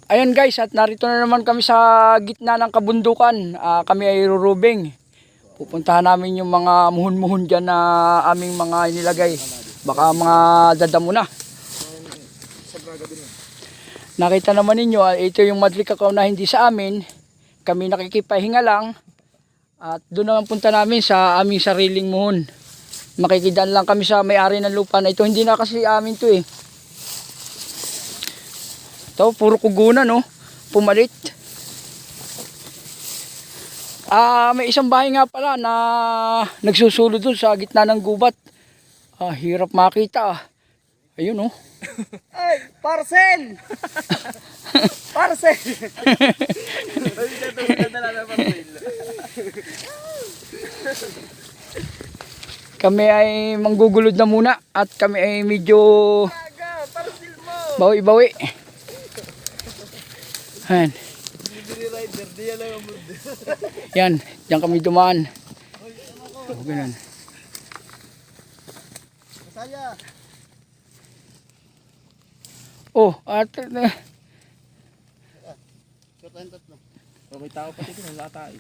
Ayan guys, at narito na naman kami sa gitna ng kabundukan. Kami ay rurubing. Pupuntahan namin yung mga muhon-muhon dyan na aming mga inilagay. Baka mga dadamo na. Nakita naman ninyo, ito yung Madre Cacao na hindi sa amin. Kami nakikipahinga lang. At doon naman punta namin sa aming sariling muhon. Makikidaan lang kami sa may-ari ng lupa na ito. Hindi na kasi amin to eh. Ito, puro kugunan, no? Pumalit. May isang bahay nga pala na nagsusulod doon sa gitna ng gubat. Hirap makita. Ayun, oh. Ay, parcel! Parcel! Kami ay manggugulod na muna at kami ay medyo bawi-bawi. Ayan. Yan, diyan kami dumaan. Ganun. At May tao pati ko, wala tayo.